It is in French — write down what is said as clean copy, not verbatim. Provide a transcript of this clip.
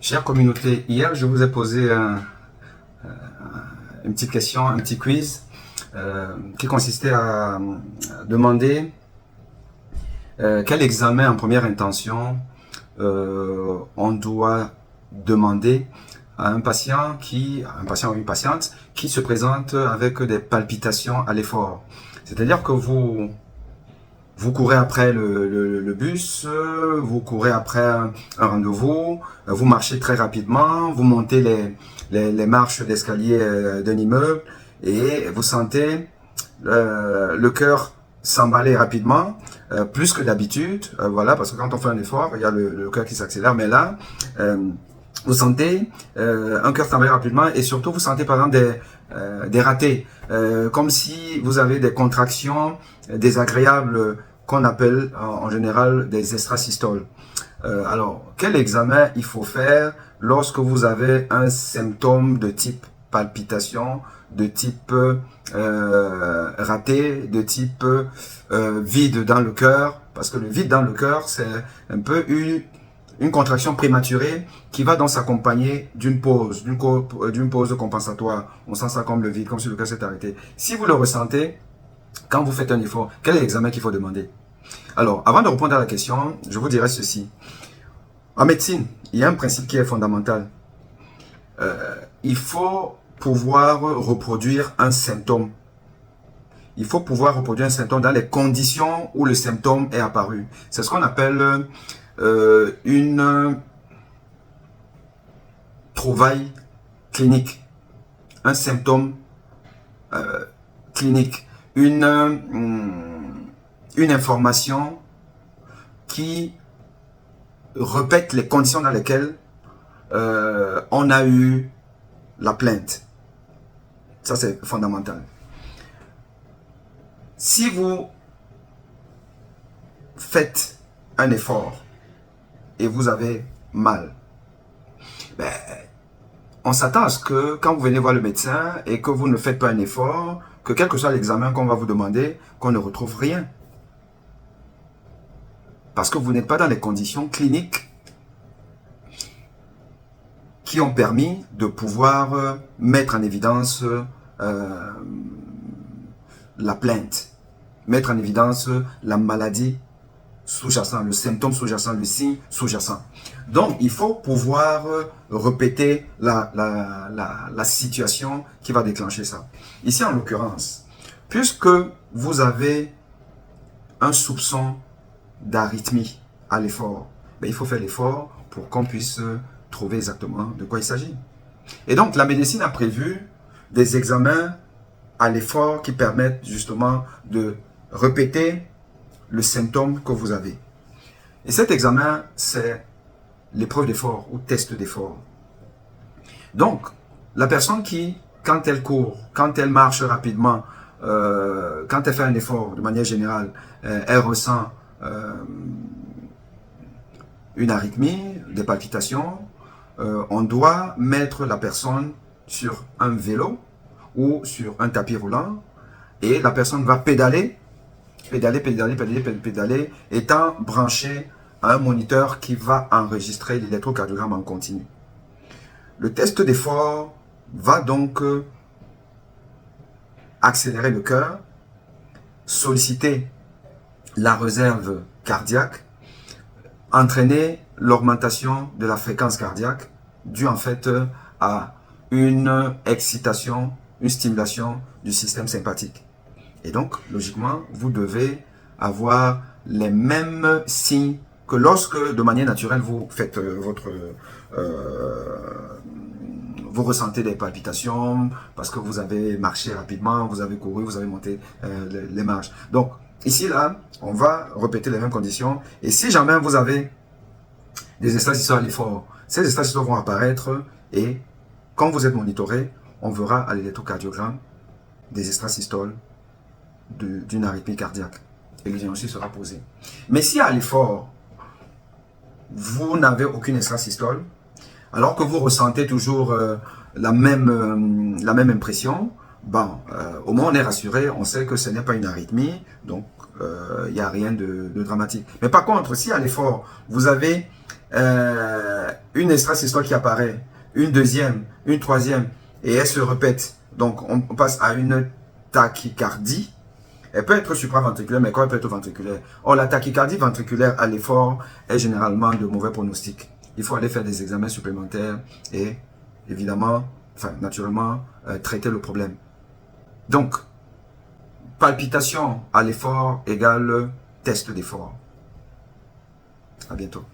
Chère communauté, hier je vous ai posé une petite question, un petit quiz qui consistait à demander quel examen en première intention on doit demander à un patient ou une patiente qui se présente avec des palpitations à l'effort. C'est-à-dire que vous courez après le bus, vous courez après un rendez-vous, vous marchez très rapidement, vous montez les marches d'escalier d'un immeuble et vous sentez le cœur s'emballer rapidement, plus que d'habitude, voilà, parce que quand on fait un effort, il y a le cœur qui s'accélère, mais là, vous sentez un cœur s'emballer rapidement et surtout vous sentez par exemple des ratés, comme si vous avez des contractions désagréables qu'on appelle en général des extrasystoles. Alors, quel examen il faut faire lorsque vous avez un symptôme de type palpitation, de type raté, de type vide dans le cœur? Parce que le vide dans le cœur, c'est un peu une contraction prématurée qui va donc s'accompagner d'une pause, d'une pause compensatoire. On sent ça comme le vide, comme si le cœur s'est arrêté. Si vous le ressentez, quand vous faites un effort, quel est l'examen qu'il faut demander? Alors, avant de répondre à la question, je vous dirais ceci. En médecine, il y a un principe qui est fondamental. Il faut pouvoir reproduire un symptôme. Il faut pouvoir reproduire un symptôme dans les conditions où le symptôme est apparu. C'est ce qu'on appelle une trouvaille clinique. Un symptôme clinique. Une information qui répète les conditions dans lesquelles on a eu la plainte. Ça, c'est fondamental. Si vous faites un effort et vous avez mal, ben, on s'attend à ce que quand vous venez voir le médecin et que vous ne faites pas un effort, que quel que soit l'examen qu'on va vous demander, qu'on ne retrouve rien. Parce que vous n'êtes pas dans les conditions cliniques qui ont permis de pouvoir mettre en évidence la plainte, mettre en évidence la maladie sous-jacente, le symptôme sous-jacent, le signe sous-jacent. Donc, il faut pouvoir répéter la situation qui va déclencher ça. Ici, en l'occurrence, puisque vous avez un soupçon d'arythmie à l'effort, ben, il faut faire l'effort pour qu'on puisse trouver exactement de quoi il s'agit. Et donc, la médecine a prévu des examens à l'effort qui permettent justement de répéter le symptôme que vous avez. Et cet examen, c'est l'épreuve d'effort ou test d'effort. Donc, la personne qui, quand elle court, quand elle marche rapidement, quand elle fait un effort de manière générale, elle ressent une arythmie, des palpitations, on doit mettre la personne sur un vélo ou sur un tapis roulant et la personne va pédaler, étant branchée à un moniteur qui va enregistrer l'électrocardiogramme en continu. Le test d'effort va donc accélérer le cœur, solliciter la réserve cardiaque, entraîner l'augmentation de la fréquence cardiaque due en fait à une excitation, une stimulation du système sympathique. Et donc, logiquement, vous devez avoir les mêmes signes que lorsque, de manière naturelle, vous faites vous ressentez des palpitations parce que vous avez marché rapidement, vous avez couru, vous avez monté les marches. Donc, ici, là, on va répéter les mêmes conditions. Et si jamais vous avez des extrasystoles à l'effort, ces extrasystoles vont apparaître et quand vous êtes monitoré, on verra à l'électrocardiogramme des extrasystoles d'une arythmie cardiaque et le diagnostic sera posé. Mais si à l'effort, vous n'avez aucune extrasystole, alors que vous ressentez toujours la même impression, bon, au moins on est rassuré, on sait que ce n'est pas une arythmie, donc il n'y a rien de dramatique. Mais par contre, si à l'effort, vous avez une extrasystole qui apparaît, une deuxième, une troisième, et elle se répète. Donc, on passe à une tachycardie. Elle peut être supraventriculaire, mais quand elle peut être ventriculaire. Or, la tachycardie ventriculaire à l'effort est généralement de mauvais pronostic. Il faut aller faire des examens supplémentaires et, évidemment, enfin, naturellement, traiter le problème. Donc, palpitation à l'effort égale test d'effort. À bientôt.